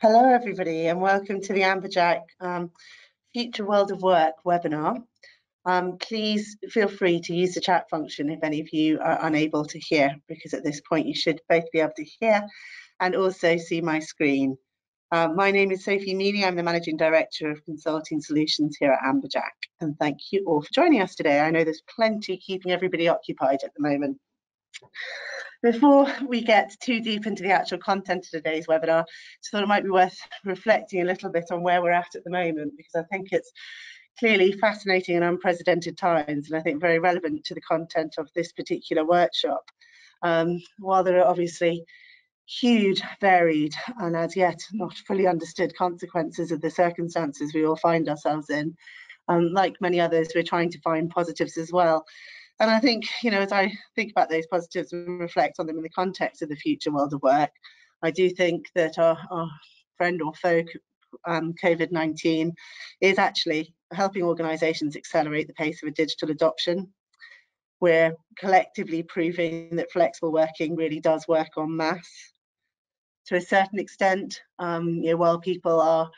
Hello everybody and welcome to the Amberjack Future World of Work webinar. Please feel free to use the chat function if any of you are unable to hear, because at this point you should both be able to hear and also see my screen. My name is Sophie Meany. I'm the Managing Director of Consulting Solutions here at Amberjack, and thank you all for joining us today. I know there's plenty keeping everybody occupied at the moment. Before we get too deep into the actual content of today's webinar, I thought it might be worth reflecting a little bit on where we're at the moment, because I think it's clearly fascinating and unprecedented times, and I think very relevant to the content of this particular workshop. While there are obviously huge, varied, and as yet not fully understood consequences of the circumstances we all find ourselves in, like many others, we're trying to find positives as well. And I think, as I think about those positives and reflect on them in the context of the future world of work, I do think that our friend or foe, COVID-19, is actually helping organisations accelerate the pace of a digital adoption. We're collectively proving that flexible working really does work en masse. To a certain extent, while people are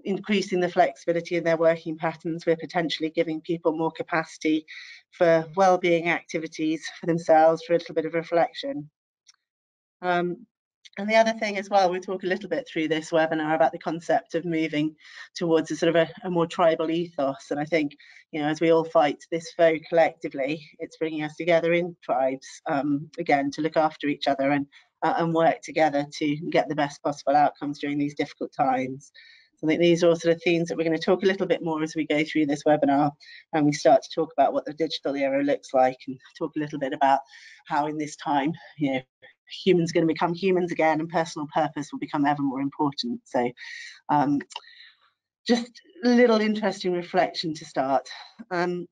increasing the flexibility in their working patterns, we're potentially giving people more capacity for well-being activities for themselves, for a little bit of reflection. And the other thing as well, we'll talk a little bit through this webinar about the concept of moving towards a sort of a more tribal ethos. And I think, as we all fight this foe collectively, it's bringing us together in tribes, again, to look after each other and work together to get the best possible outcomes during these difficult times. So I think these are all sort of themes that we're going to talk a little bit more as we go through this webinar, and we start to talk about what the digital era looks like, and talk a little bit about how in this time, humans are going to become humans again, and personal purpose will become ever more important. So just a little interesting reflection to start. Just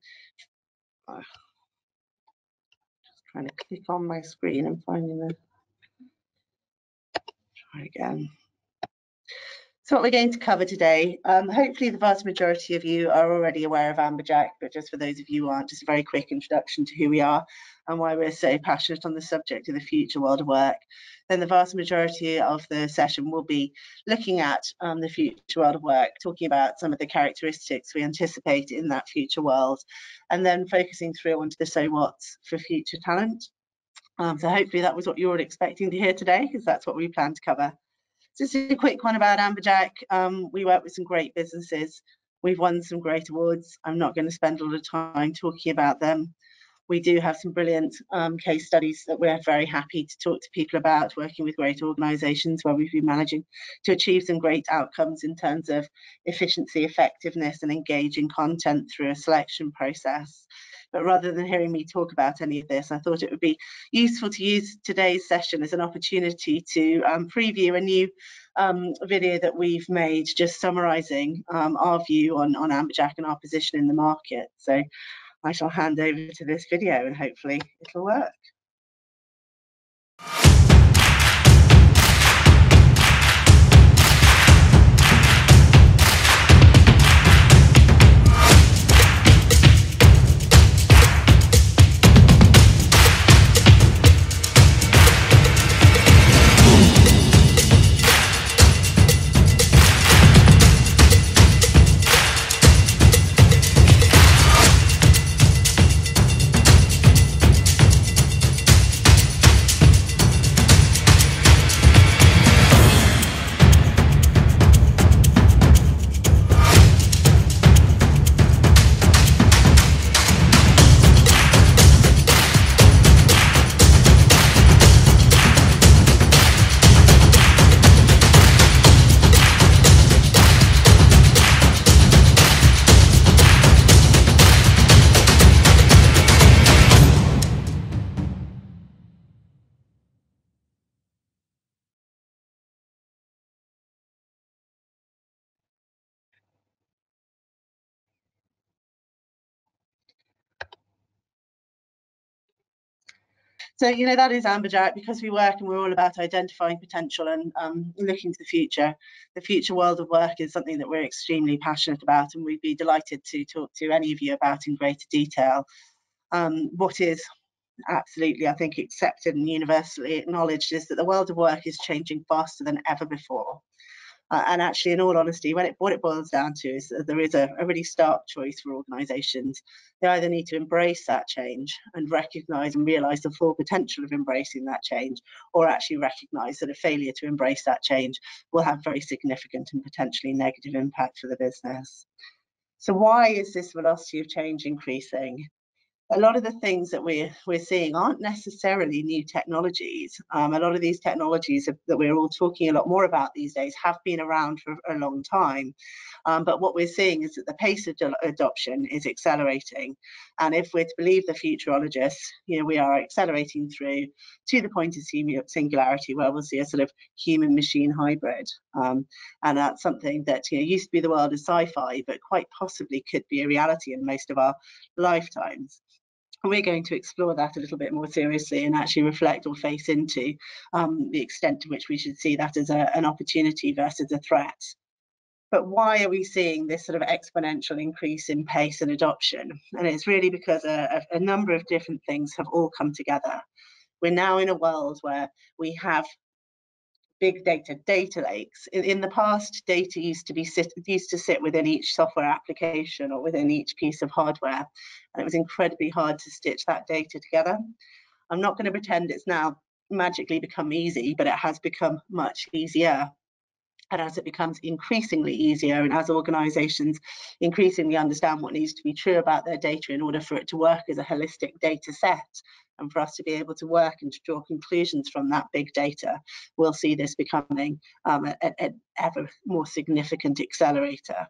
trying to click on my screen and finding the, try again. So what we're going to cover today, hopefully the vast majority of you are already aware of Amberjack, but just for those of you who aren't, just a very quick introduction to who we are and why we're so passionate on the subject of the future world of work. Then the vast majority of the session will be looking at the future world of work, talking about some of the characteristics we anticipate in that future world, and then focusing through onto the so what's for future talent. So hopefully that was what you were expecting to hear today, because that's what we plan to cover. Just a quick one about Amberjack. We work with some great businesses. We've won some great awards. I'm not going to spend a lot of time talking about them. We do have some brilliant case studies that we're very happy to talk to people about, working with great organisations where we've been managing to achieve some great outcomes in terms of efficiency, effectiveness, and engaging content through a selection process. But rather than hearing me talk about any of this, I thought it would be useful to use today's session as an opportunity to preview a new video that we've made, just summarising our view on Amberjack and our position in the market. So I shall hand over to this video and hopefully it'll work. So, that is Amberjack, because we work and we're all about identifying potential and looking to the future. The future world of work is something that we're extremely passionate about, and we'd be delighted to talk to any of you about in greater detail. What is absolutely, I think, accepted and universally acknowledged is that the world of work is changing faster than ever before. And actually, in all honesty, what it boils down to is that there is a really stark choice for organisations. They either need to embrace that change and recognise and realise the full potential of embracing that change, or actually recognise that a failure to embrace that change will have very significant and potentially negative impact for the business. So why is this velocity of change increasing? A lot of the things that we're seeing aren't necessarily new technologies. A lot of these technologies that we're all talking a lot more about these days have been around for a long time. But what we're seeing is that the pace of adoption is accelerating. And if we're to believe the futurologists, we are accelerating through to the point of singularity, where we'll see a sort of human-machine hybrid. And that's something that used to be the world of sci-fi, but quite possibly could be a reality in most of our lifetimes. And we're going to explore that a little bit more seriously and actually reflect or face into the extent to which we should see that as an opportunity versus a threat. But why are we seeing this sort of exponential increase in pace and adoption? And it's really because a number of different things have all come together. We're now in a world where we have big data lakes. In the past, data used to sit within each software application or within each piece of hardware, and it was incredibly hard to stitch that data together. I'm not going to pretend it's now magically become easy, but it has become much easier. And as it becomes increasingly easier, and as organizations increasingly understand what needs to be true about their data in order for it to work as a holistic data set, and for us to be able to work and to draw conclusions from that big data, we'll see this becoming an ever more significant accelerator.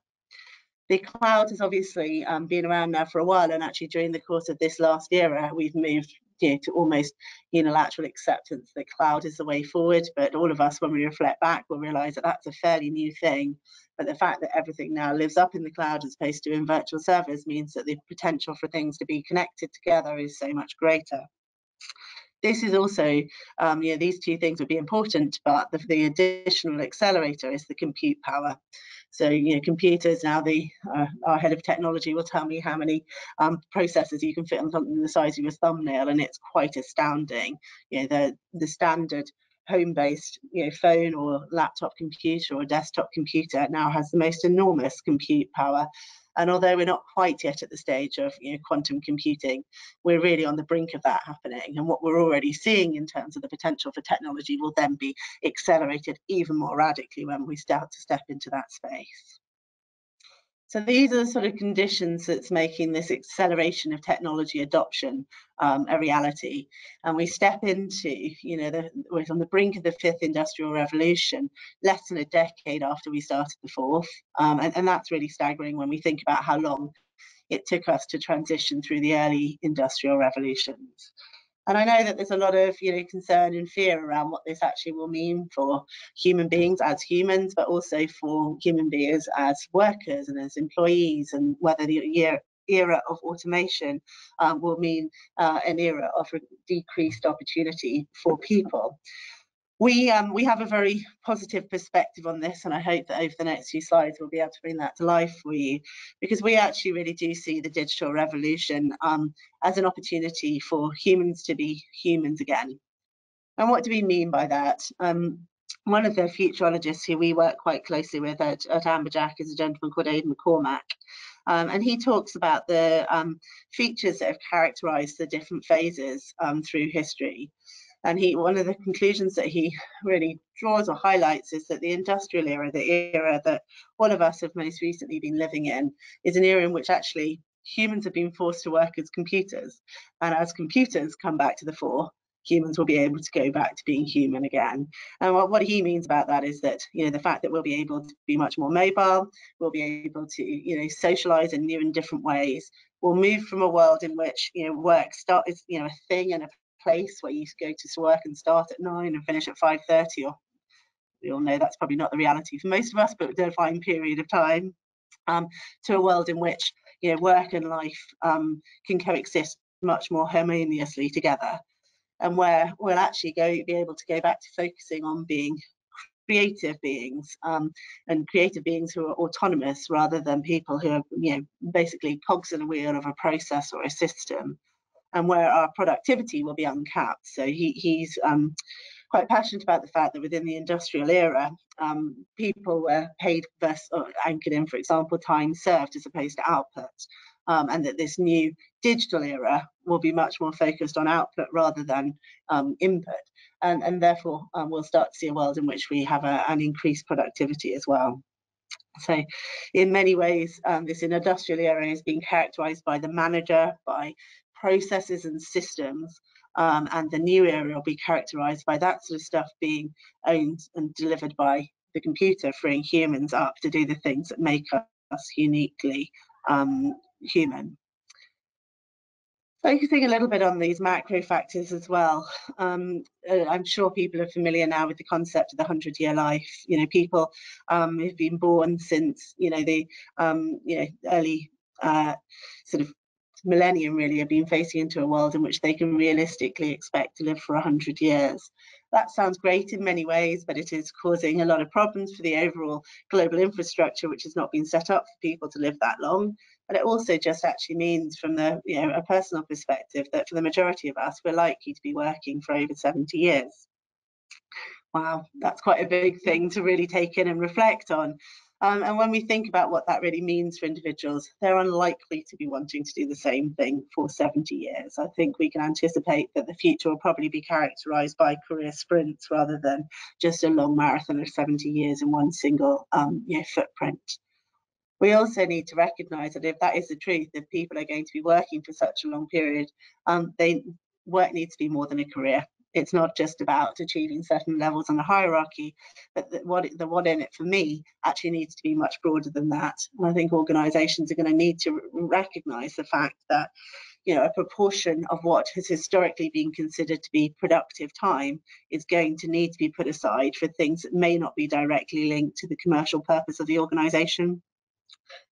The cloud has obviously been around now for a while, and actually during the course of this last era, we've moved to almost unilateral acceptance that cloud is the way forward. But all of us, when we reflect back, will realise that that's a fairly new thing. But the fact that everything now lives up in the cloud as opposed to in virtual servers means that the potential for things to be connected together is so much greater. This is also, these two things would be important, but the additional accelerator is the compute power. So, computers now, our head of technology will tell me how many processors you can fit on something the size of your thumbnail, and it's quite astounding. The standard home-based phone or laptop computer or desktop computer now has the most enormous compute power. And although we're not quite yet at the stage of quantum computing, we're really on the brink of that happening. And what we're already seeing in terms of the potential for technology will then be accelerated even more radically when we start to step into that space. So these are the sort of conditions that's making this acceleration of technology adoption a reality. And we step into, we're on the brink of the fifth industrial revolution, less than a decade after we started the fourth. And that's really staggering when we think about how long it took us to transition through the early industrial revolutions. And I know that there's a lot of concern and fear around what this actually will mean for human beings as humans, but also for human beings as workers and as employees, and whether the era of automation will mean an era of decreased opportunity for people. We have a very positive perspective on this, and I hope that over the next few slides we'll be able to bring that to life for you, because we actually really do see the digital revolution as an opportunity for humans to be humans again. And what do we mean by that? One of the futurologists who we work quite closely with at Amberjack is a gentleman called Aidan McCormack. And he talks about the features that have characterized the different phases through history. And one of the conclusions that he really draws or highlights is that the industrial era, the era that all of us have most recently been living in, is an era in which actually humans have been forced to work as computers. And as computers come back to the fore, humans will be able to go back to being human again. And what he means about that is that, the fact that we'll be able to be much more mobile, we'll be able to, socialize in new and different ways. We'll move from a world in which, work is, a thing and a place where you go to work and start at 9 and finish at 5:30, or we all know that's probably not the reality for most of us, but a defined period of time, to a world in which work and life can coexist much more harmoniously together, and where we'll actually be able to go back to focusing on being creative beings, and creative beings who are autonomous rather than people who are basically cogs in a wheel of a process or a system. and where our productivity will be uncapped. So he's quite passionate about the fact that within the industrial era, people were paid versus, or anchored in, for example, time served as opposed to output. And that this new digital era will be much more focused on output rather than input. And therefore, we'll start to see a world in which we have an increased productivity as well. So in many ways, this industrial era is being characterized by the manager, by processes and systems, and the new era will be characterized by that sort of stuff being owned and delivered by the computer, freeing humans up to do the things that make us uniquely human. Focusing a little bit on these macro factors as well, I'm sure people are familiar now with the concept of the 100-year life. You know, people who've been born since, you know, the early sort of millennium really have been facing into a world in which they can realistically expect to live for 100 years. That sounds great in many ways, but it is causing a lot of problems for the overall global infrastructure, which has not been set up for people to live that long. And it also just actually means, from the a personal perspective, that for the majority of us, we're likely to be working for over 70 years. Wow, that's quite a big thing to really take in and reflect on. And when we think about what that really means for individuals, they're unlikely to be wanting to do the same thing for 70 years. I think we can anticipate that the future will probably be characterized by career sprints rather than just a long marathon of 70 years in one single footprint. We also need to recognise that if that is the truth, if people are going to be working for such a long period, work needs to be more than a career. It's not just about achieving certain levels on the hierarchy, but the what in it for me actually needs to be much broader than that. And I think organisations are going to need to recognise the fact that a proportion of what has historically been considered to be productive time is going to need to be put aside for things that may not be directly linked to the commercial purpose of the organisation.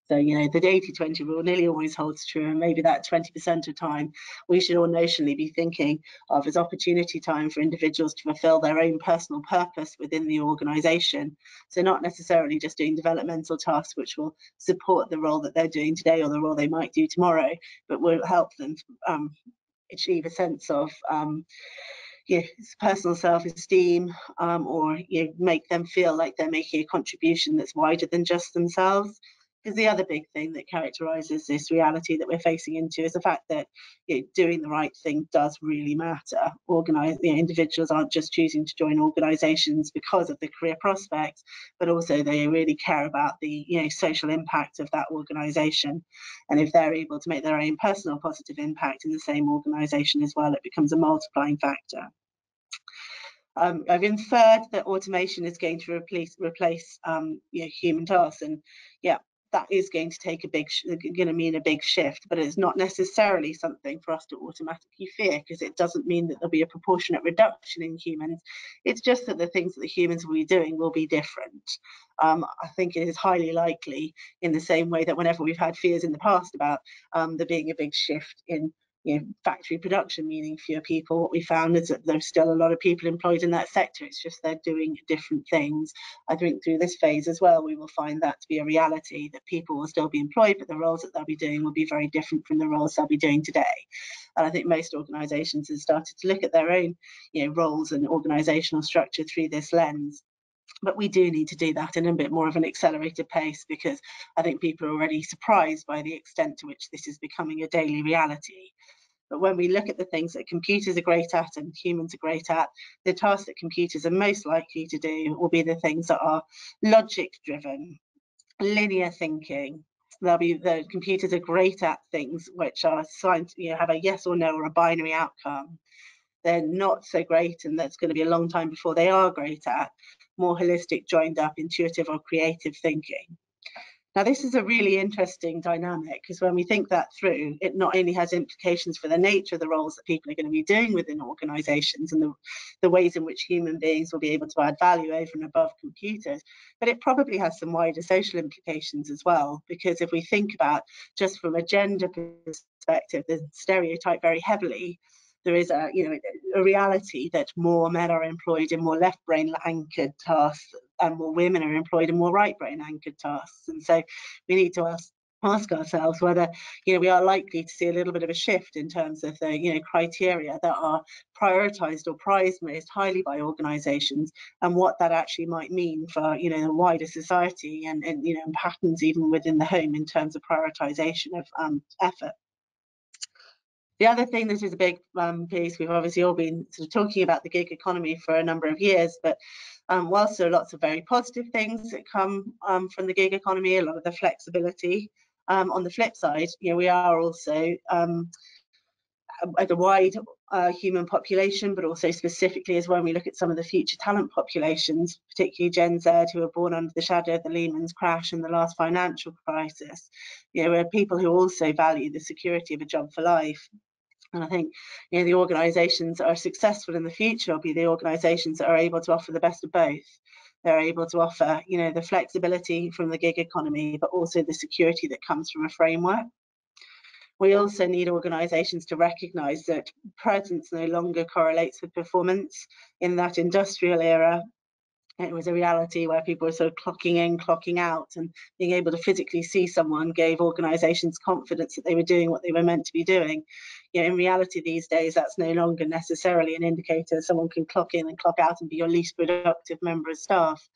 So, the 80-20 rule nearly always holds true, and maybe that 20% of time we should all notionally be thinking of as opportunity time for individuals to fulfill their own personal purpose within the organisation. So not necessarily just doing developmental tasks which will support the role that they're doing today or the role they might do tomorrow, but will help them achieve a sense of personal self-esteem, or make them feel like they're making a contribution that's wider than just themselves. Because the other big thing that characterises this reality that we're facing into is the fact that doing the right thing does really matter. Individuals aren't just choosing to join organisations because of the career prospects, but also they really care about the social impact of that organisation. And if they're able to make their own personal positive impact in the same organisation as well, it becomes a multiplying factor. I've inferred that automation is going to replace human tasks, and that is going to mean a big shift, but it's not necessarily something for us to automatically fear, because it doesn't mean that there'll be a proportionate reduction in humans. It's just that the things that the humans will be doing will be different. I think it is highly likely, in the same way that whenever we've had fears in the past about there being a big shift in factory production, meaning fewer people, what we found is that there's still a lot of people employed in that sector. It's just they're doing different things. I think through this phase as well, we will find that to be a reality, that people will still be employed, but the roles that they'll be doing will be very different from the roles they'll be doing today. And I think most organisations have started to look at their own roles and organisational structure through this lens. But we do need to do that in a bit more of an accelerated pace, because I think people are already surprised by the extent to which this is becoming a daily reality. But when we look at the things that computers are great at and humans are great at, the tasks that computers are most likely to do will be the things that are logic driven, linear thinking. The computers are great at things which are have a yes or no or a binary outcome. They're not so great, and that's going to be a long time before they are great at more holistic, joined up, intuitive or creative thinking. Now, this is a really interesting dynamic, because when we think that through, it not only has implications for the nature of the roles that people are going to be doing within organisations and the ways in which human beings will be able to add value over and above computers, but it probably has some wider social implications as well. Because if we think about, just from a gender perspective, the stereotype very heavily, there is a reality that more men are employed in more left brain anchored tasks and more women are employed in more right brain anchored tasks. And so we need to ask ask ourselves whether we are likely to see a little bit of a shift in terms of the criteria that are prioritized or prized most highly by organizations, and what that actually might mean for the wider society, and patterns even within the home in terms of prioritization of effort. The other thing that is a big piece, we've obviously all been sort of talking about the gig economy for a number of years, but whilst there are lots of very positive things that come from the gig economy, a lot of the flexibility, on the flip side, we are also at a wide human population, but also specifically as when we look at some of the future talent populations, particularly Gen Z, who were born under the shadow of the Lehman's crash and the last financial crisis, we're people who also value the security of a job for life. And I think the organisations that are successful in the future will be the organisations that are able to offer the best of both. They're able to offer the flexibility from the gig economy, but also the security that comes from a framework. We also need organisations to recognise that presence no longer correlates with performance. In that industrial era, it was a reality where people were sort of clocking in, clocking out, and being able to physically see someone gave organisations confidence that they were doing what they were meant to be doing. In reality these days, that's no longer necessarily an indicator. Someone can clock in and clock out and be your least productive member of staff.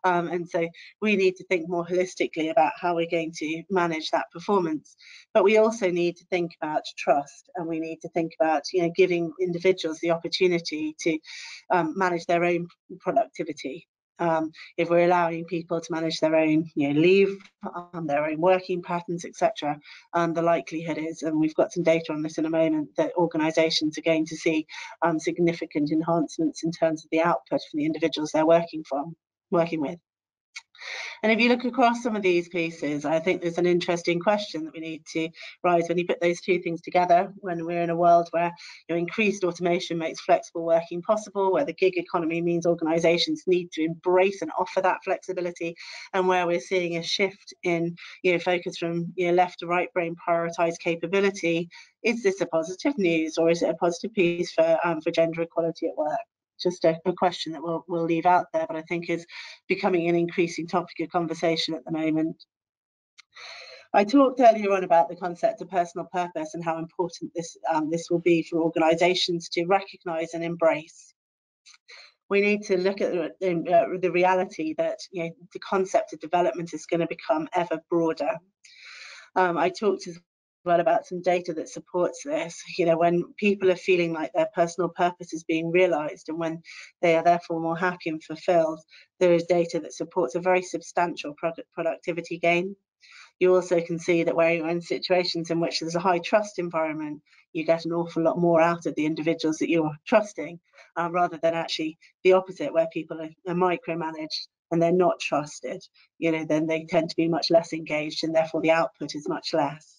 And so we need to think more holistically about how we're going to manage that performance. But we also need to think about trust, and we need to think about giving individuals the opportunity to manage their own productivity. If we're allowing people to manage their own leave, their own working patterns, etc., the likelihood is, and we've got some data on this in a moment, that organisations are going to see significant enhancements in terms of the output from the individuals they're working with. And if you look across some of these pieces, I think there's an interesting question that we need to raise when you put those two things together, when we're in a world where increased automation makes flexible working possible, where the gig economy means organisations need to embrace and offer that flexibility, and where we're seeing a shift in focus from left to right brain prioritised capability. Is this a positive news, or is it a positive piece for gender equality at work? Just a question that we'll leave out there, but I think is becoming an increasing topic of conversation at the moment. I talked earlier on about the concept of personal purpose and how important this will be for organisations to recognise and embrace. We need to look at the reality that the concept of development is going to become ever broader. I talked as well about some data that supports this. When people are feeling like their personal purpose is being realised, and when they are therefore more happy and fulfilled, there is data that supports a very substantial productivity gain. You also can see that where you're in situations in which there's a high trust environment, you get an awful lot more out of the individuals that you're trusting, rather than actually the opposite, where people are micromanaged and they're not trusted. Then they tend to be much less engaged, and therefore the output is much less.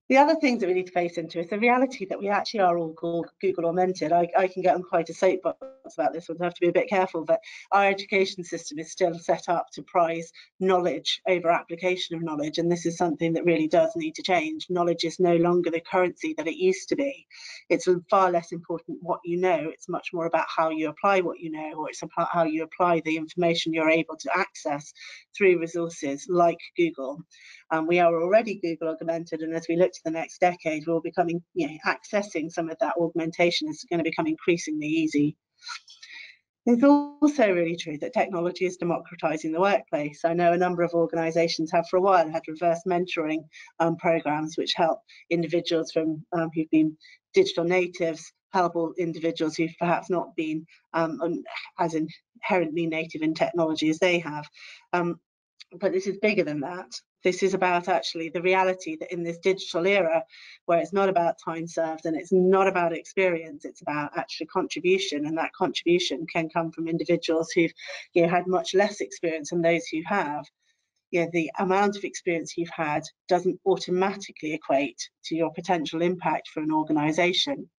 The other things that we need to face into is the reality that we actually are all Google Augmented. I can get on quite a soapbox about this one, so I have to be a bit careful, but our education system is still set up to prize knowledge over application of knowledge, and this is something that really does need to change. Knowledge is no longer the currency that it used to be. It's far less important what you know, it's much more about how you apply what you know, or it's about how you apply the information you're able to access through resources like Google. We are already Google Augmented, and as we look to the next decade, we'll becoming, accessing some of that augmentation is going to become increasingly easy. It's also really true that technology is democratizing the workplace. I know a number of organizations have for a while had reverse mentoring programs which help individuals from who've been digital natives, help individuals who've perhaps not been as inherently native in technology as they have. But this is bigger than that. This is about actually the reality that in this digital era, where it's not about time served and it's not about experience, it's about actually contribution, and that contribution can come from individuals who've had much less experience than those who have. The amount of experience you've had doesn't automatically equate to your potential impact for an organisation.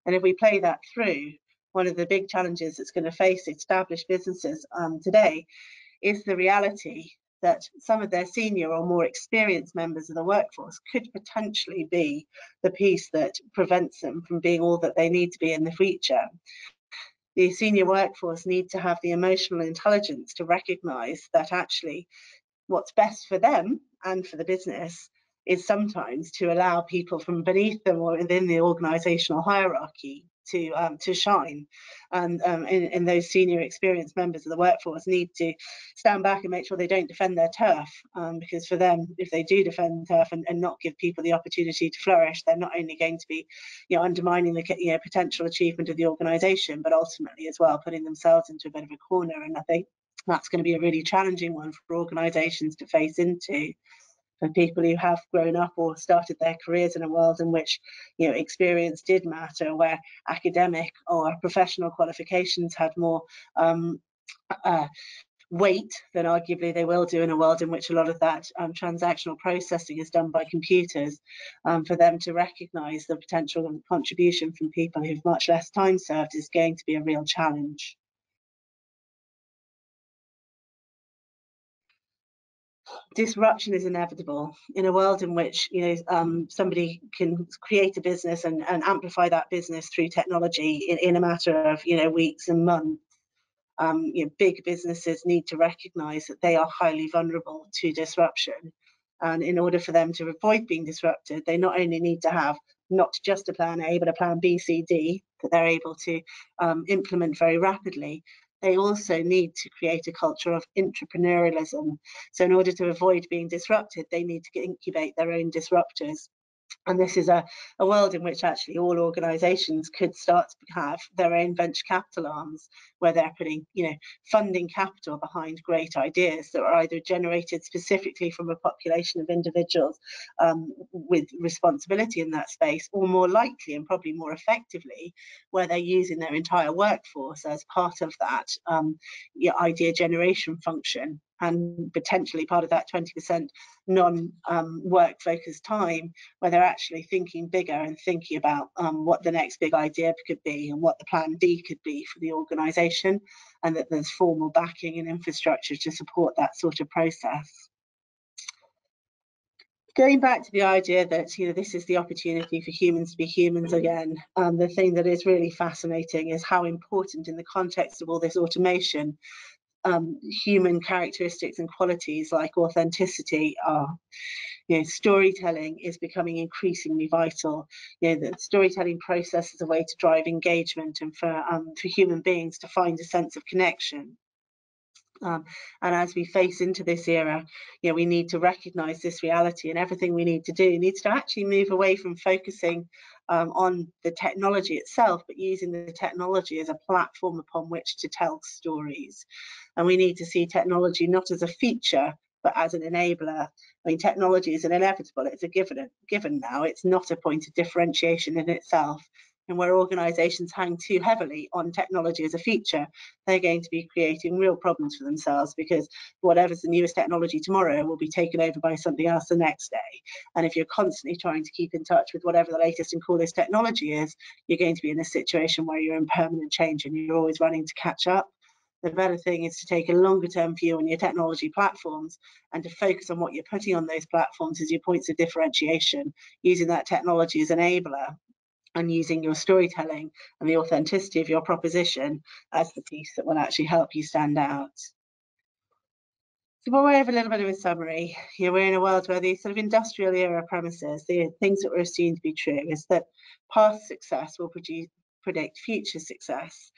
And if we play that through, one of the big challenges that's going to face established businesses today is the reality that some of their senior or more experienced members of the workforce could potentially be the piece that prevents them from being all that they need to be in the future. The senior workforce need to have the emotional intelligence to recognise that actually what's best for them and for the business is sometimes to allow people from beneath them or within the organisational hierarchy to shine. And in those senior experienced members of the workforce need to stand back and make sure they don't defend their turf, because for them, if they do defend turf and not give people the opportunity to flourish, they're not only going to be undermining the potential achievement of the organisation, but ultimately as well putting themselves into a bit of a corner. And I think that's going to be a really challenging one for organisations to face into, for people who have grown up or started their careers in a world in which experience did matter, where academic or professional qualifications had more weight than arguably they will do in a world in which a lot of that transactional processing is done by computers. For them to recognise the potential contribution from people who've much less time served is going to be a real challenge. Disruption is inevitable in a world in which somebody can create a business and amplify that business through technology in a matter of weeks and months. Big businesses need to recognise that they are highly vulnerable to disruption, and in order for them to avoid being disrupted, they not only need to have not just a plan A but a plan B, C, D that they're able to implement very rapidly. They also need to create a culture of entrepreneurialism. So in order to avoid being disrupted, they need to incubate their own disruptors. And this is a world in which actually all organisations could start to have their own venture capital arms, where they're putting, funding capital behind great ideas that are either generated specifically from a population of individuals with responsibility in that space, or more likely and probably more effectively, where they're using their entire workforce as part of that idea generation function, and potentially part of that 20% non-work focused time, where they're actually thinking bigger and thinking about what the next big idea could be and what the plan D could be for the organisation, and that there's formal backing and infrastructure to support that sort of process. Going back to the idea that this is the opportunity for humans to be humans again, the thing that is really fascinating is how important in the context of all this automation, human characteristics and qualities like authenticity are. Storytelling is becoming increasingly vital. The storytelling process is a way to drive engagement and for human beings to find a sense of connection. And as we face into this era, we need to recognise this reality, and everything we need to do needs to actually move away from focusing on the technology itself, but using the technology as a platform upon which to tell stories. And we need to see technology not as a feature, but as an enabler. I mean, technology is an inevitable, it's a given now, it's not a point of differentiation in itself. And where organisations hang too heavily on technology as a feature, they're going to be creating real problems for themselves, because whatever's the newest technology tomorrow will be taken over by something else the next day. And if you're constantly trying to keep in touch with whatever the latest and coolest technology is, you're going to be in a situation where you're in permanent change and you're always running to catch up. The better thing is to take a longer term view on your technology platforms and to focus on what you're putting on those platforms as your points of differentiation, using that technology as an enabler, and using your storytelling and the authenticity of your proposition as the piece that will actually help you stand out. So by way of a little bit of a summary, we're in a world where these sort of industrial era premises, the things that we're assumed to be true, is that past success will predict future success.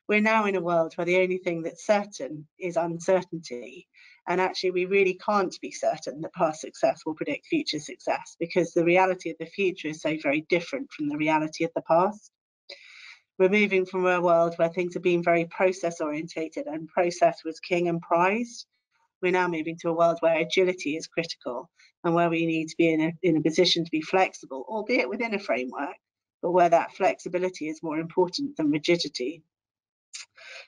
We're now in a world where the only thing that's certain is uncertainty. And actually, we really can't be certain that past success will predict future success, because the reality of the future is so very different from the reality of the past. We're moving from a world where things have been very process orientated and process was king and prized. We're now moving to a world where agility is critical, and where we need to be in a position to be flexible, albeit within a framework, but where that flexibility is more important than rigidity.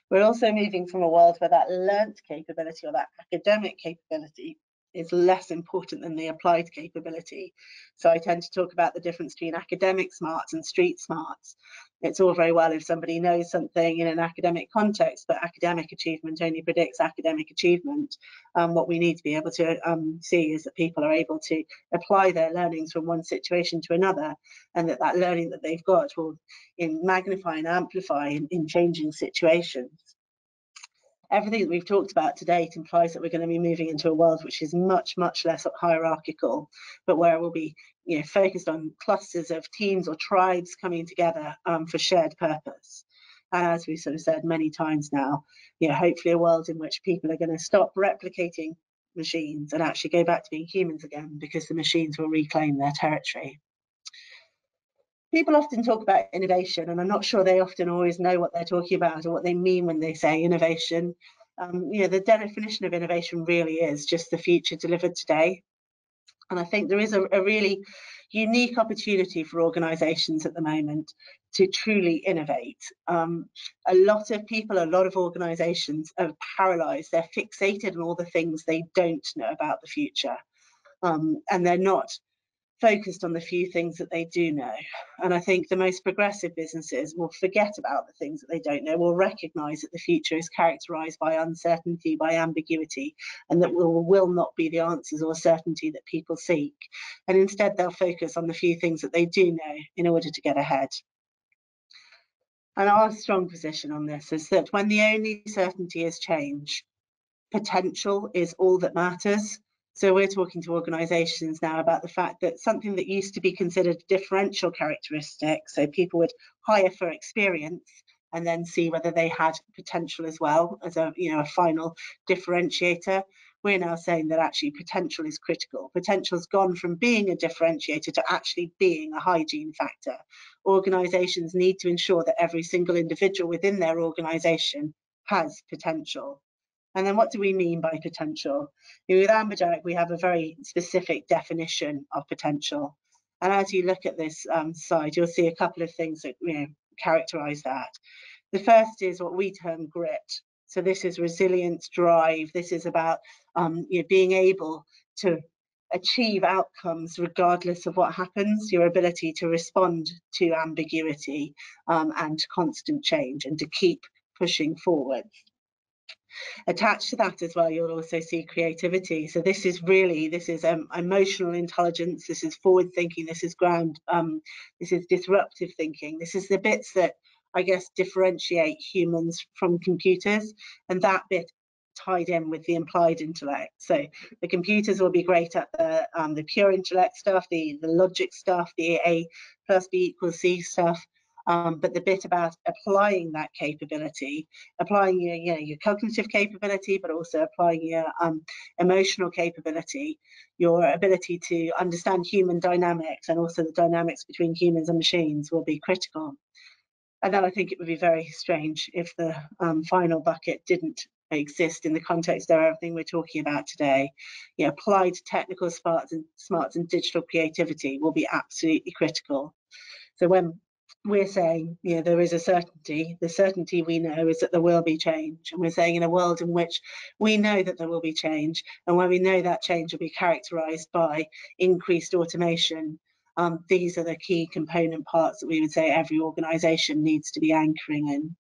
We're also moving from a world where that learnt capability or that academic capability is less important than the applied capability. So I tend to talk about the difference between academic smarts and street smarts. It's all very well if somebody knows something in an academic context, but academic achievement only predicts academic achievement. What we need to be able to see is that people are able to apply their learnings from one situation to another, and that learning that they've got will magnify and amplify in changing situations. everything that we've talked about to date implies that we're going to be moving into a world which is much, much less hierarchical, but where it will be, focused on clusters of teams or tribes coming together for shared purpose. And as we've sort of said many times now, hopefully a world in which people are going to stop replicating machines and actually go back to being humans again, because the machines will reclaim their territory. People often talk about innovation, and I'm not sure they often always know what they're talking about or what they mean when they say innovation. The definition of innovation really is just the future delivered today. And I think there is a really unique opportunity for organisations at the moment to truly innovate. A lot of people, a lot of organisations are paralysed. They're fixated on all the things they don't know about the future. And they're not focused on the few things that they do know. And I think the most progressive businesses will forget about the things that they don't know, will recognise that the future is characterised by uncertainty, by ambiguity, and that will not be the answers or certainty that people seek. And instead they'll focus on the few things that they do know in order to get ahead. And our strong position on this is that when the only certainty is change, potential is all that matters. So we're talking to organisations now about the fact that something that used to be considered a differential characteristic, so people would hire for experience and then see whether they had potential as well as a final differentiator. We're now saying that actually potential is critical. Potential has gone from being a differentiator to actually being a hygiene factor. Organisations need to ensure that every single individual within their organisation has potential. And then what do we mean by potential? With Amberjack, we have a very specific definition of potential. And as you look at this slide, you'll see a couple of things that characterise that. The first is what we term grit. So this is resilience, drive. This is about being able to achieve outcomes regardless of what happens, your ability to respond to ambiguity and constant change, and to keep pushing forward. Attached to that as well, you'll also see creativity. So this is emotional intelligence, this is forward thinking, this is this is disruptive thinking. This is the bits that I guess differentiate humans from computers, and that bit tied in with the implied intellect. So the computers will be great at the pure intellect stuff, the logic stuff, the A plus B equals C stuff. But the bit about applying that capability, applying your cognitive capability, but also applying your emotional capability, your ability to understand human dynamics and also the dynamics between humans and machines will be critical. And then I think it would be very strange if the final bucket didn't exist in the context of everything we're talking about today. Applied technical smarts and digital creativity will be absolutely critical. So when we're saying, there is a certainty, the certainty we know is that there will be change. And we're saying in a world in which we know that there will be change, and when we know that change will be characterised by increased automation, these are the key component parts that we would say every organisation needs to be anchoring in.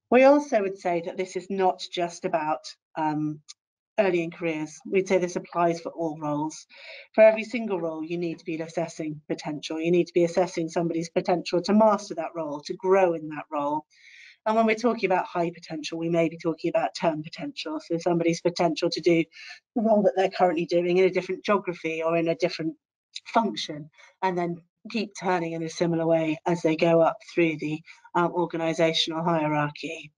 We also would say that this is not just about early in careers. We'd say this applies for all roles. For every single role, you need to be assessing potential. You need to be assessing somebody's potential to master that role, to grow in that role. And when we're talking about high potential, we may be talking about term potential. So somebody's potential to do the role that they're currently doing in a different geography or in a different function, and then keep turning in a similar way as they go up through the organisational hierarchy.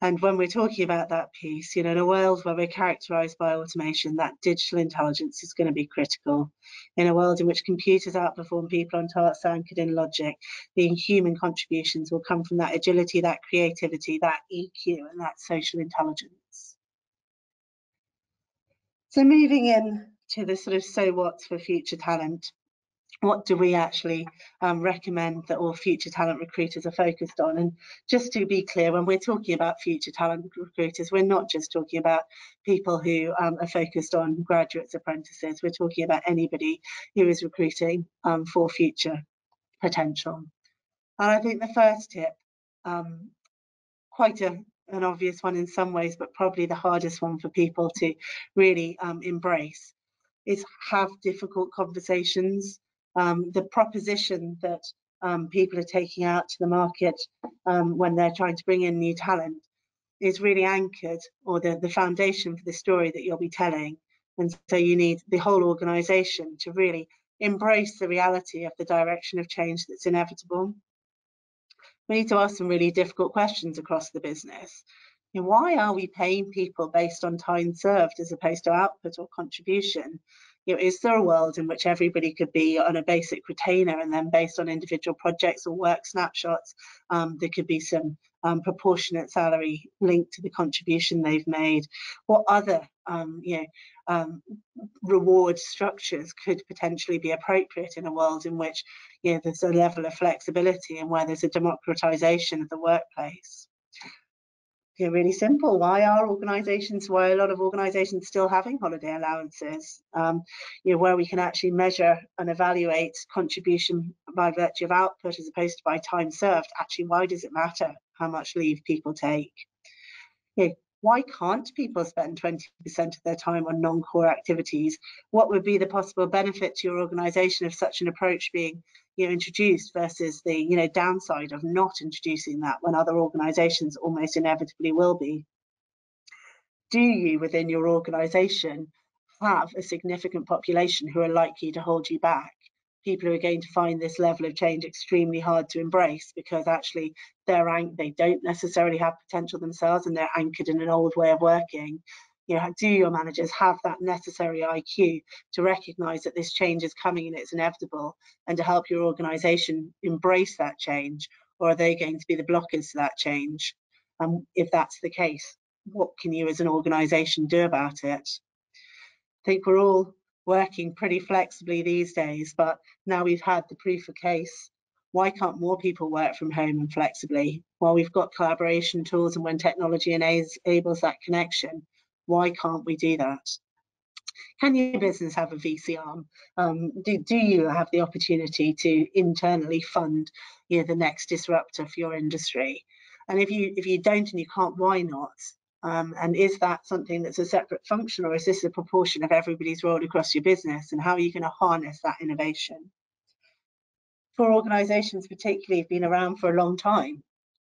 And when we're talking about that piece, in a world where we're characterised by automation, that digital intelligence is going to be critical. In a world in which computers outperform people on tasks anchored in logic, the human contributions will come from that agility, that creativity, that EQ, and that social intelligence. So moving in to the sort of so what's for future talent. What do we actually recommend that all future talent recruiters are focused on? And just to be clear, when we're talking about future talent recruiters, we're not just talking about people who are focused on graduates, apprentices. We're talking about anybody who is recruiting for future potential. And I think the first tip, quite an obvious one in some ways, but probably the hardest one for people to really embrace, is have difficult conversations. The proposition that people are taking out to the market when they're trying to bring in new talent is really anchored, or the foundation for the story that you'll be telling. And so you need the whole organisation to really embrace the reality of the direction of change that's inevitable. We need to ask some really difficult questions across the business. Why are we paying people based on time served as opposed to output or contribution? Is there a world in which everybody could be on a basic retainer, and then based on individual projects or work snapshots, there could be some proportionate salary linked to the contribution they've made? What other reward structures could potentially be appropriate in a world in which there's a level of flexibility and where there's a democratization of the workplace? Really simple. Why are a lot of organizations still having holiday allowances, where we can actually measure and evaluate contribution by virtue of output as opposed to by time served? Actually, why does it matter how much leave people take? Why can't people spend 20% of their time on non-core activities? What would be the possible benefit to your organisation of such an approach being introduced versus the downside of not introducing that when other organisations almost inevitably will be? Do you, within your organisation, have a significant population who are likely to hold you back? People who are going to find this level of change extremely hard to embrace because actually they don't necessarily have potential themselves and they're anchored in an old way of working. Do your managers have that necessary IQ to recognise that this change is coming and it's inevitable, and to help your organisation embrace that change? Or are they going to be the blockers to that change? If that's the case, what can you as an organisation do about it? I think we're all working pretty flexibly these days, but now we've had the proof of case, why can't more people work from home and flexibly? While we've got collaboration tools and when technology enables that connection, why can't we do that? Can your business have a VC arm? Do you have the opportunity to internally fund the next disruptor for your industry? And if you don't and you can't, why not? And is that something that's a separate function, or is this a proportion of everybody's role across your business? And how are you going to harness that innovation? For organisations particularly who've been around for a long time,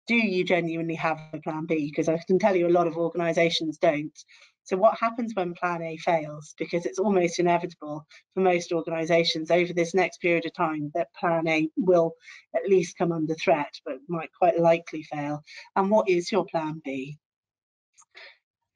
do you genuinely have a plan B? Because I can tell you a lot of organisations don't. So what happens when plan A fails? Because it's almost inevitable for most organisations over this next period of time that plan A will at least come under threat, but might quite likely fail. And what is your plan B?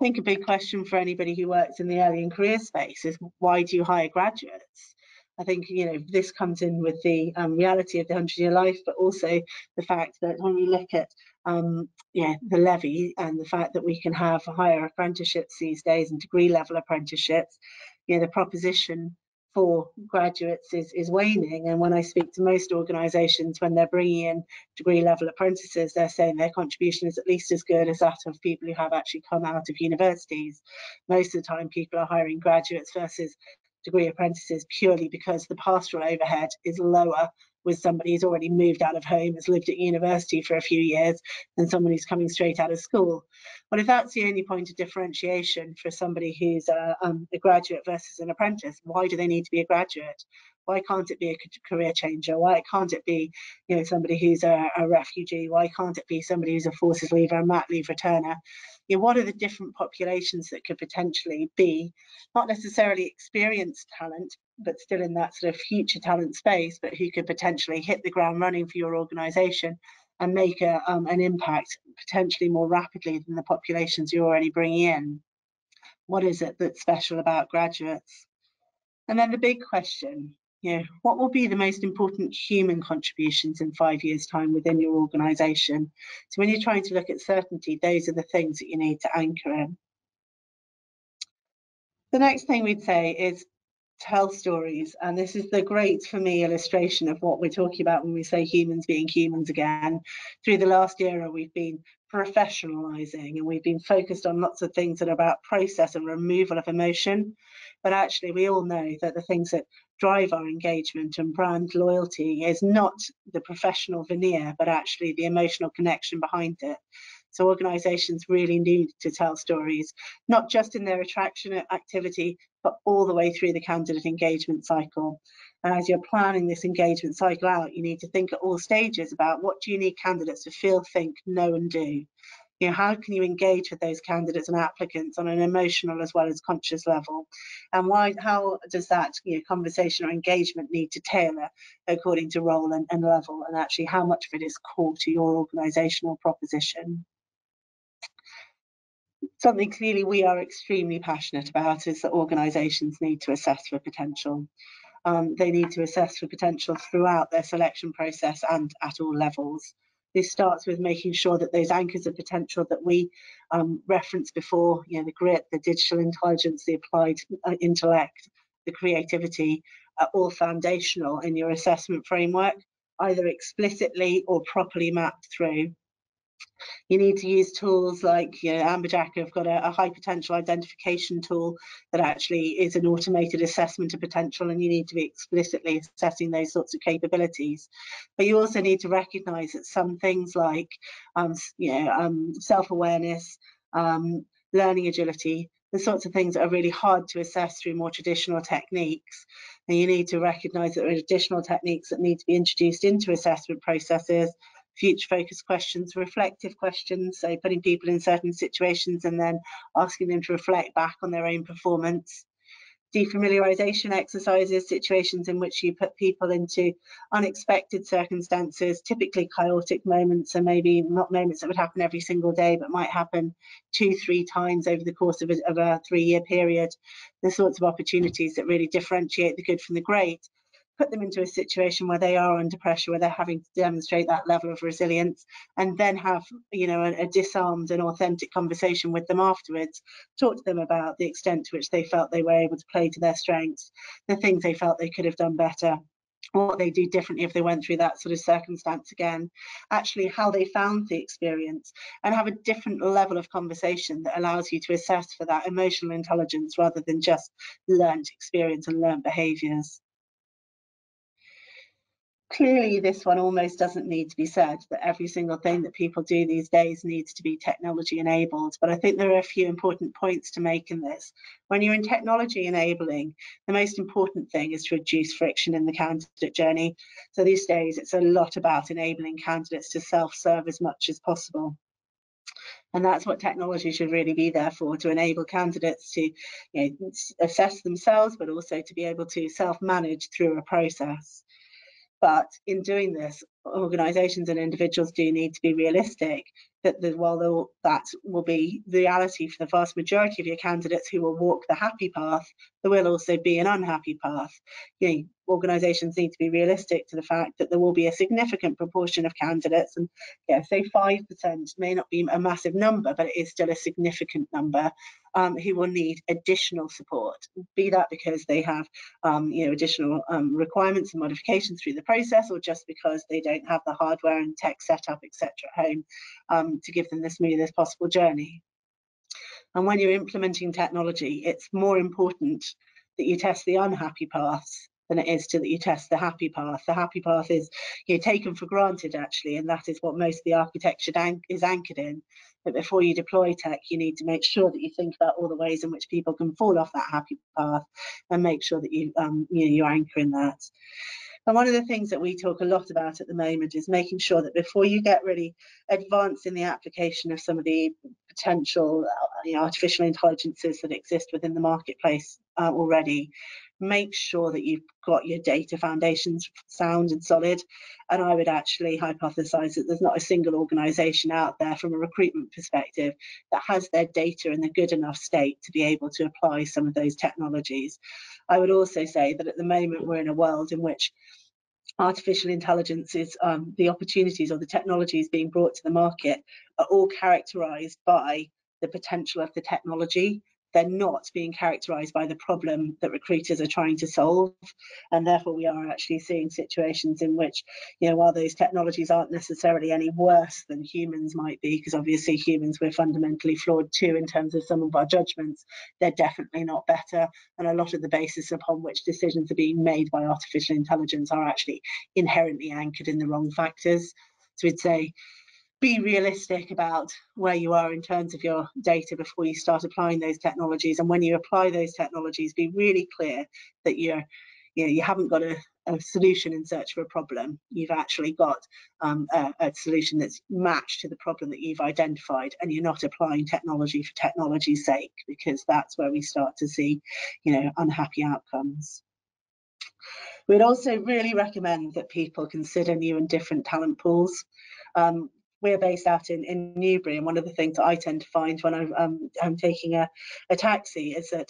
I think a big question for anybody who works in the early and career space is, why do you hire graduates? I think this comes in with the reality of the 100-year life, but also the fact that when we look at the levy and the fact that we can have higher apprenticeships these days and degree level apprenticeships, the proposition for graduates is waning. And when I speak to most organisations, when they're bringing in degree level apprentices, they're saying their contribution is at least as good as that of people who have actually come out of universities. Most of the time people are hiring graduates versus degree apprentices purely because the pastoral overhead is lower with somebody who's already moved out of home, has lived at university for a few years, than someone who's coming straight out of school. But if that's the only point of differentiation for somebody who's a graduate versus an apprentice, why do they need to be a graduate? Why can't it be a career changer? Why can't it be somebody who's a refugee? Why can't it be somebody who's a forces leaver, a mat leave returner? What are the different populations that could potentially be not necessarily experienced talent, but still in that sort of future talent space, but who could potentially hit the ground running for your organisation and make an impact potentially more rapidly than the populations you're already bringing in? What is it that's special about graduates? And then the big question, what will be the most important human contributions in 5 years' time within your organisation? So when you're trying to look at certainty, those are the things that you need to anchor in. The next thing we'd say is tell stories. And this is the great, for me, illustration of what we're talking about when we say humans being humans again. Through the last era, we've been professionalizing and we've been focused on lots of things that are about process and removal of emotion. But actually, we all know that the things that drive our engagement and brand loyalty is not the professional veneer, but actually the emotional connection behind it. So organisations really need to tell stories, not just in their attraction activity, but all the way through the candidate engagement cycle. And as you're planning this engagement cycle out, you need to think at all stages about what do you need candidates to feel, think, know and do. how can you engage with those candidates and applicants on an emotional as well as conscious level, and how does that conversation or engagement need to tailor according to role and level, and actually how much of it is core to your organisational proposition. Something clearly we are extremely passionate about is that organisations need to assess for potential. They need to assess for potential throughout their selection process and at all levels. This starts with making sure that those anchors of potential that we referenced before, the grit, the digital intelligence, the applied intellect, the creativity, are all foundational in your assessment framework, either explicitly or properly mapped through. You need to use tools like Amberjack have got a high potential identification tool that actually is an automated assessment of potential, and you need to be explicitly assessing those sorts of capabilities. But you also need to recognise that some things like self-awareness, learning agility, the sorts of things that are really hard to assess through more traditional techniques. And you need to recognise that there are additional techniques that need to be introduced into assessment processes, future focused questions, reflective questions, so putting people in certain situations and then asking them to reflect back on their own performance. Defamiliarization exercises, situations in which you put people into unexpected circumstances, typically chaotic moments, and maybe not moments that would happen every single day, but might happen 2-3 times over the course of a 3-year period. The sorts of opportunities that really differentiate the good from the great. Put them into a situation where they are under pressure, where they're having to demonstrate that level of resilience, and then have a disarmed and authentic conversation with them afterwards. Talk to them about the extent to which they felt they were able to play to their strengths, the things they felt they could have done better, what they do differently if they went through that sort of circumstance again, actually how they found the experience, and have a different level of conversation that allows you to assess for that emotional intelligence rather than just learned experience and learned behaviours. Clearly, this one almost doesn't need to be said, that every single thing that people do these days needs to be technology enabled. But I think there are a few important points to make in this. When you're in technology enabling, the most important thing is to reduce friction in the candidate journey. So these days, it's a lot about enabling candidates to self-serve as much as possible. And that's what technology should really be there for, to enable candidates to assess themselves, but also to be able to self-manage through a process. But in doing this, organisations and individuals do need to be realistic that while that will be the reality for the vast majority of your candidates who will walk the happy path, there will also be an unhappy path. Organisations need to be realistic to the fact that there will be a significant proportion of candidates, and say 5% may not be a massive number, but it is still a significant number, who will need additional support, be that because they have additional requirements and modifications through the process, or just because they don't have the hardware and tech setup, etc. at home to give them the smoothest possible journey. And when you're implementing technology, it's more important that you test the unhappy paths than it is that you test the happy path. The happy path is taken for granted, actually, and that is what most of the architecture is anchored in. But before you deploy tech, you need to make sure that you think about all the ways in which people can fall off that happy path, and make sure that you anchor in that. And one of the things that we talk a lot about at the moment is making sure that before you get really advanced in the application of some of the potential artificial intelligences that exist within the marketplace already, make sure that you've got your data foundations sound and solid. And I would actually hypothesize that there's not a single organisation out there from a recruitment perspective that has their data in a good enough state to be able to apply some of those technologies. I would also say that at the moment we're in a world in which artificial intelligence is the opportunities or the technologies being brought to the market are all characterized by the potential of the technology. They're not being characterized by the problem that recruiters are trying to solve. And therefore we are actually seeing situations in which, while those technologies aren't necessarily any worse than humans might be, because obviously humans, we're fundamentally flawed too in terms of some of our judgments, they're definitely not better. And a lot of the basis upon which decisions are being made by artificial intelligence are actually inherently anchored in the wrong factors. So we'd say, be realistic about where you are in terms of your data before you start applying those technologies. And when you apply those technologies, be really clear that you haven't got a solution in search of a problem. You've actually got a solution that's matched to the problem that you've identified, and you're not applying technology for technology's sake, because that's where we start to see, unhappy outcomes. We'd also really recommend that people consider new and different talent pools. We're based out in Newbury, and one of the things that I tend to find when I'm taking a taxi is that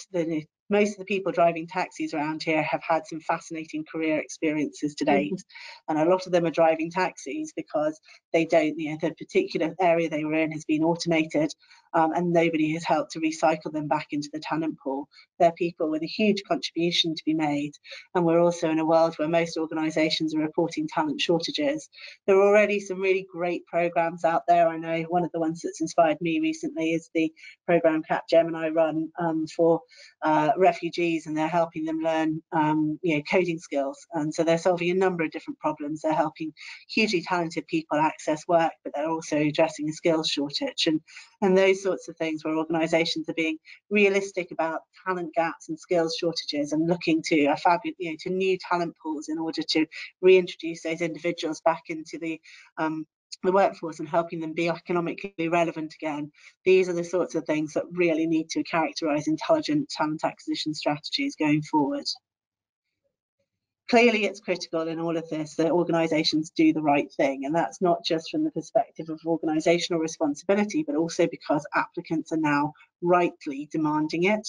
most of the people driving taxis around here have had some fascinating career experiences to date. And a lot of them are driving taxis because they don't, the particular area they were in has been automated, and nobody has helped to recycle them back into the talent pool. They're people with a huge contribution to be made. And we're also in a world where most organisations are reporting talent shortages. There are already some really great programs out there. I know one of the ones that's inspired me recently is the program Capgemini run for refugees, and they're helping them learn coding skills. And so they're solving a number of different problems. They're helping hugely talented people access work, but they're also addressing a skills shortage, and those sorts of things where organisations are being realistic about talent gaps and skills shortages, and looking to to new talent pools in order to reintroduce those individuals back into the workforce and helping them be economically relevant again. These are the sorts of things that really need to characterise intelligent talent acquisition strategies going forward. Clearly, it's critical in all of this that organisations do the right thing, and that's not just from the perspective of organisational responsibility, but also because applicants are now rightly demanding it.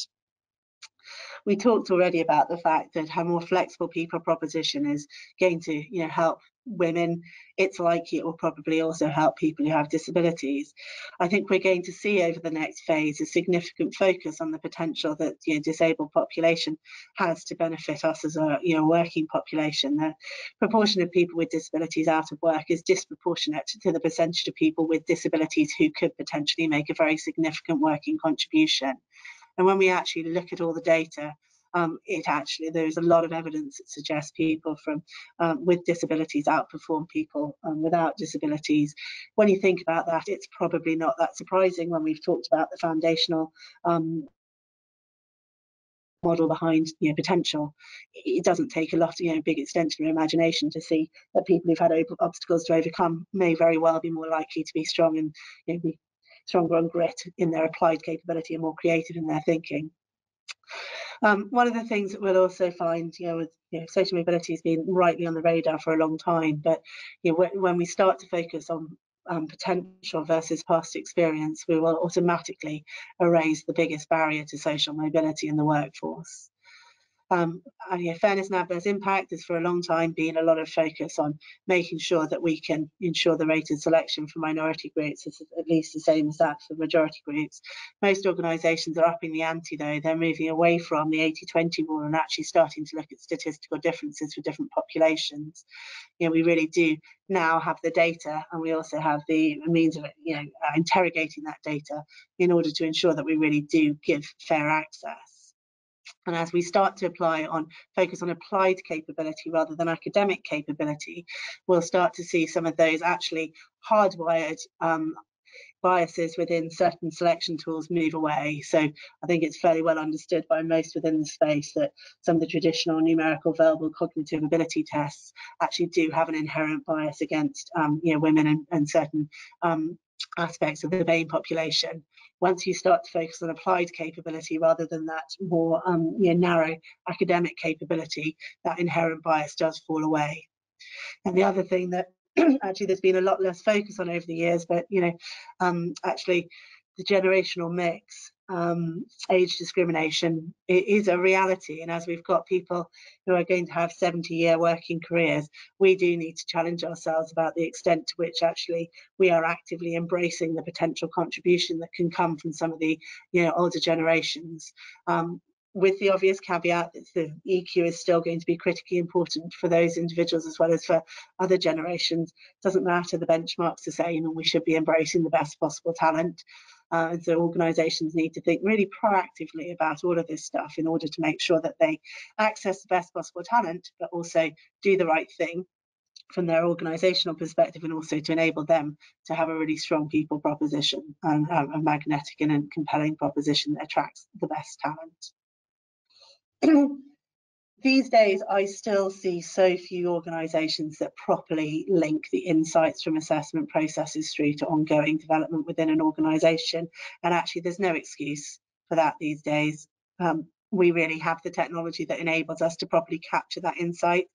We talked already about the fact that a more flexible people proposition is going to help women. It's likely it will probably also help people who have disabilities. I think we're going to see over the next phase a significant focus on the potential that the disabled population has to benefit us as a working population. The proportion of people with disabilities out of work is disproportionate to the percentage of people with disabilities who could potentially make a very significant working contribution. And when we actually look at all the data, there's a lot of evidence that suggests people with disabilities outperform people without disabilities. When you think about that, it's probably not that surprising when we've talked about the foundational model behind potential. It doesn't take a lot of big extension of imagination to see that people who've had obstacles to overcome may very well be more likely to be strong and be stronger on grit in their applied capability and more creative in their thinking. One of the things that we'll also find, with social mobility has been rightly on the radar for a long time, but when we start to focus on potential versus past experience, we will automatically erase the biggest barrier to social mobility in the workforce. Fairness and adverse impact has for a long time been a lot of focus on making sure that we can ensure the rate of selection for minority groups is at least the same as that for majority groups. Most organisations are upping the ante though. They're moving away from the 80-20 rule and actually starting to look at statistical differences for different populations. We really do now have the data, and we also have the means of interrogating that data in order to ensure that we really do give fair access. And as we start to focus on applied capability rather than academic capability, we'll start to see some of those actually hardwired biases within certain selection tools move away. So I think it's fairly well understood by most within the space that some of the traditional numerical verbal cognitive ability tests actually do have an inherent bias against women and certain aspects of the BAME population. Once you start to focus on applied capability rather than that more narrow academic capability, that inherent bias does fall away. And the other thing that actually there's been a lot less focus on over the years, but actually the generational mix, age discrimination is a reality. And as we've got people who are going to have 70-year working careers, we do need to challenge ourselves about the extent to which actually we are actively embracing the potential contribution that can come from some of the older generations. With the obvious caveat that the EQ is still going to be critically important for those individuals as well as for other generations. Doesn't matter, the benchmark's the same, and we should be embracing the best possible talent. And so organisations need to think really proactively about all of this stuff in order to make sure that they access the best possible talent, but also do the right thing from their organisational perspective, and also to enable them to have a really strong people proposition and a magnetic and compelling proposition that attracts the best talent. these days, I still see so few organisations that properly link the insights from assessment processes through to ongoing development within an organisation. And actually, there's no excuse for that these days. We really have the technology that enables us to properly capture that insight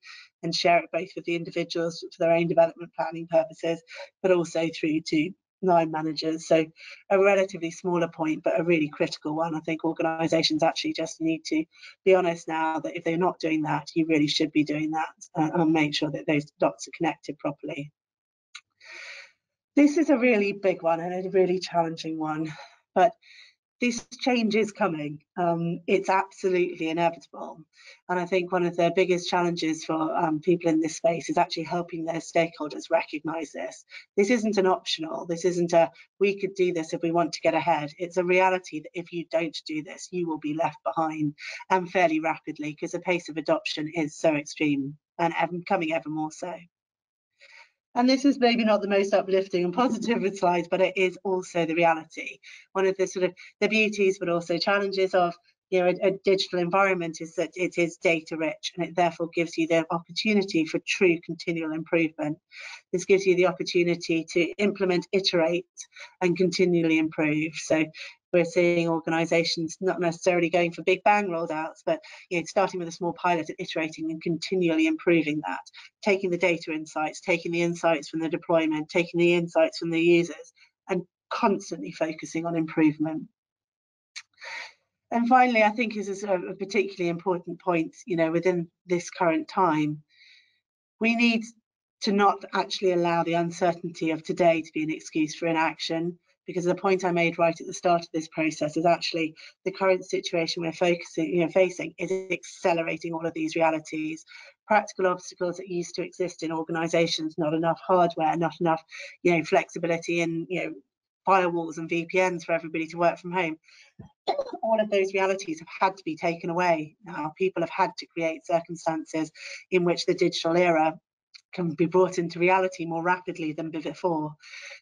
and share it both with the individuals for their own development planning purposes, but also through to line managers. So a relatively smaller point, but a really critical one. I think organisations actually just need to be honest now that if they're not doing that, you really should be doing that, and make sure that those dots are connected properly. This is a really big one and a really challenging one, but this change is coming. It's absolutely inevitable. And I think one of the biggest challenges for people in this space is actually helping their stakeholders recognise this. This isn't an optional, this isn't a, we could do this if we want to get ahead. It's a reality that if you don't do this, you will be left behind, and fairly rapidly, because the pace of adoption is so extreme and becoming ever more so. And this is maybe not the most uplifting and positive of slides, but it is also the reality. One of the sort of the beauties, but also challenges of a digital environment is that it is data rich, and it therefore gives you the opportunity for true continual improvement. This gives you the opportunity to implement, iterate, and continually improve. So we're seeing organisations not necessarily going for big bang rollouts, but starting with a small pilot and iterating and continually improving that, taking the data insights, taking the insights from the deployment, taking the insights from the users, and constantly focusing on improvement. And finally, I think this is a particularly important point, within this current time, we need to not actually allow the uncertainty of today to be an excuse for inaction, because the point I made right at the start of this process is actually the current situation we're facing is accelerating all of these realities. Practical obstacles that used to exist in organisations, not enough hardware, not enough flexibility and firewalls and VPNs for everybody to work from home. All of those realities have had to be taken away now. People have had to create circumstances in which the digital era can be brought into reality more rapidly than before.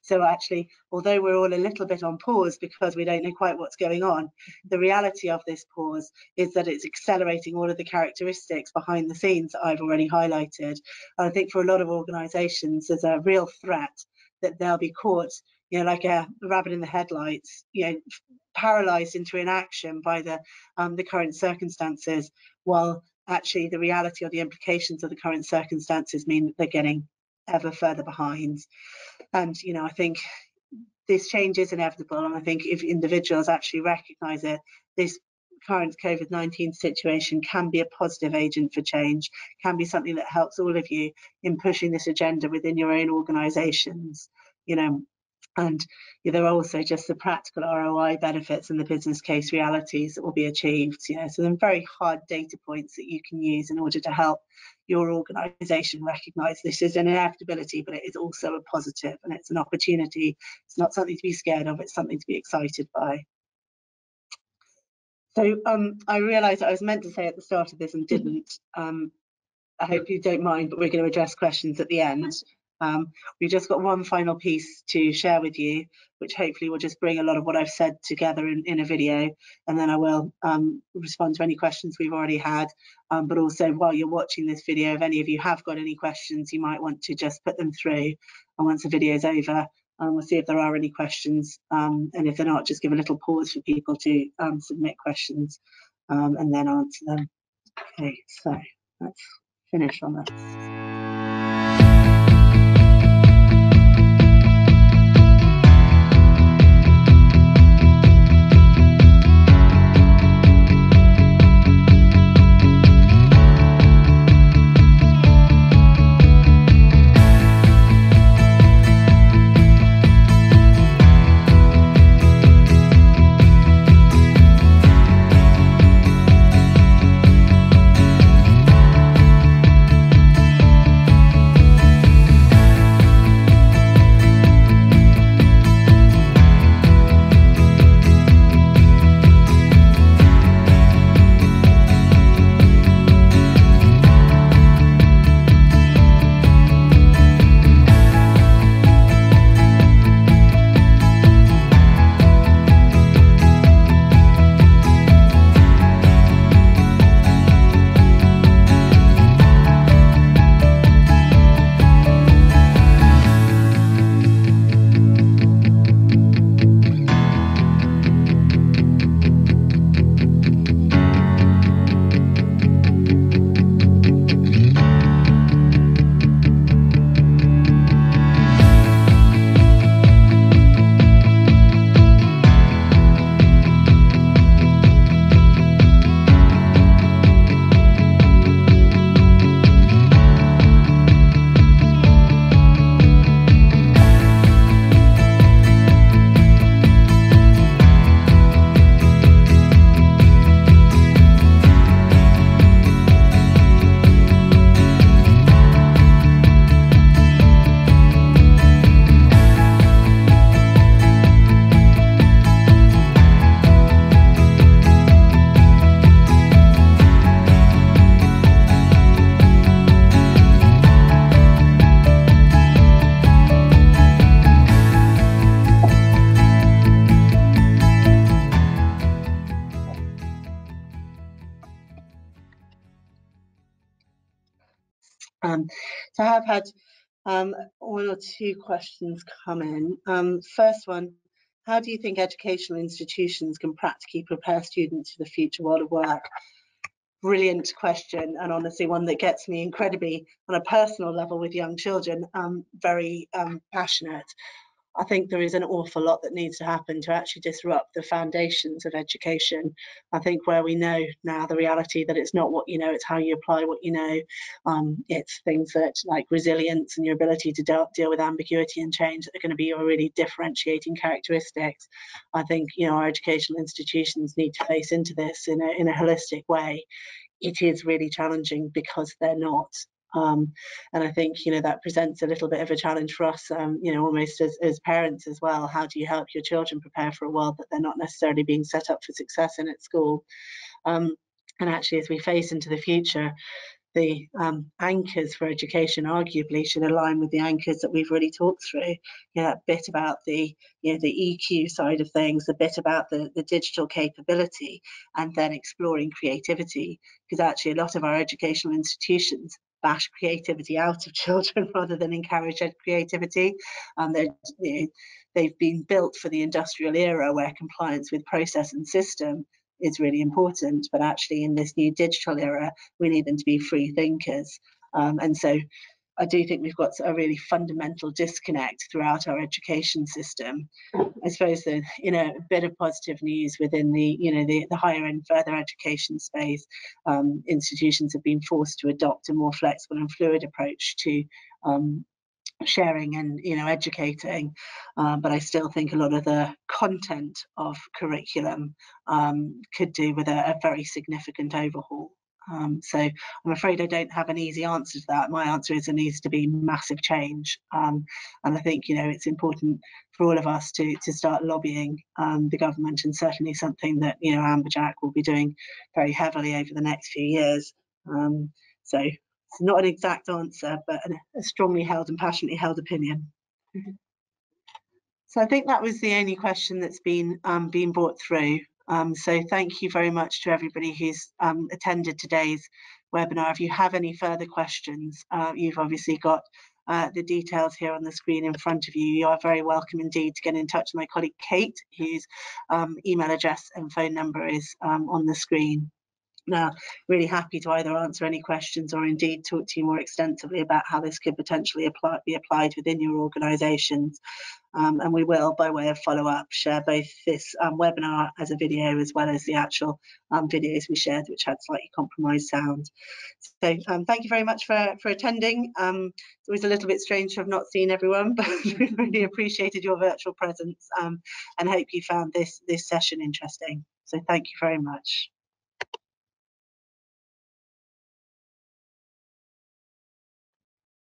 So actually, although we're all a little bit on pause because we don't know quite what's going on, the reality of this pause is that it's accelerating all of the characteristics behind the scenes that I've already highlighted. And I think for a lot of organisations, there's a real threat that they'll be caught, like a rabbit in the headlights, paralysed into inaction by the current circumstances, while actually the reality or the implications of the current circumstances mean that they're getting ever further behind. And I think this change is inevitable, and I think if individuals actually recognise it, this current COVID-19 situation can be a positive agent for change, can be something that helps all of you in pushing this agenda within your own organisations, and there are also just the practical ROI benefits and the business case realities that will be achieved. So they're very hard data points that you can use in order to help your organisation recognise this is an inevitability, but it is also a positive, and it's an opportunity. It's not something to be scared of, it's something to be excited by. So I realised I was meant to say at the start of this and didn't. I hope you don't mind, but we're going to address questions at the end. We've just got one final piece to share with you, which hopefully will just bring a lot of what I've said together in a video, and then I will respond to any questions we've already had. But also, while you're watching this video, if any of you have got any questions, you might want to just put them through, and once the video is over, we'll see if there are any questions, and if they're not, just give a little pause for people to submit questions, and then answer them. Okay, so let's finish on that. So I have had one or two questions come in. First one, how do you think educational institutions can practically prepare students for the future world of work? Brilliant question, and honestly one that gets me incredibly, on a personal level with young children, very passionate. I think there is an awful lot that needs to happen to actually disrupt the foundations of education. I think where we know now the reality that it's not what you know, it's how you apply what you know. It's things that like resilience and your ability to deal with ambiguity and change that are going to be your really differentiating characteristics. I think our educational institutions need to face into this in a holistic way. It is really challenging because they're not. And I think that presents a little bit of a challenge for us, almost as parents as well. How do you help your children prepare for a world that they're not necessarily being set up for success in at school? And actually, as we face into the future, the anchors for education arguably should align with the anchors that we've already talked through. That bit about the EQ side of things, the bit about the digital capability, and then exploring creativity, because actually a lot of our educational institutions bash creativity out of children rather than encourage creativity. They've been built for the industrial era where compliance with process and system is really important, but actually in this new digital era we need them to be free thinkers. And so I do think we've got a really fundamental disconnect throughout our education system. I suppose the a bit of positive news within the higher end further education space, institutions have been forced to adopt a more flexible and fluid approach to sharing and educating, but I still think a lot of the content of curriculum could do with a very significant overhaul. So I'm afraid I don't have an easy answer to that. My answer is there needs to be massive change, and I think it's important for all of us to start lobbying the government, and certainly something that Amberjack will be doing very heavily over the next few years. So it's not an exact answer, but a strongly held and passionately held opinion. So I think that was the only question that's been brought through. So thank you very much to everybody who's attended today's webinar. If you have any further questions, you've obviously got the details here on the screen in front of you. You are very welcome indeed to get in touch with my colleague Kate, whose email address and phone number is on the screen. Now, really happy to either answer any questions or indeed talk to you more extensively about how this could potentially be applied within your organisations. And we will, by way of follow-up, share both this webinar as a video as well as the actual videos we shared, which had slightly compromised sound. So thank you very much for attending. It's always a little bit strange to have not seen everyone, but we really appreciated your virtual presence and hope you found this session interesting. So thank you very much.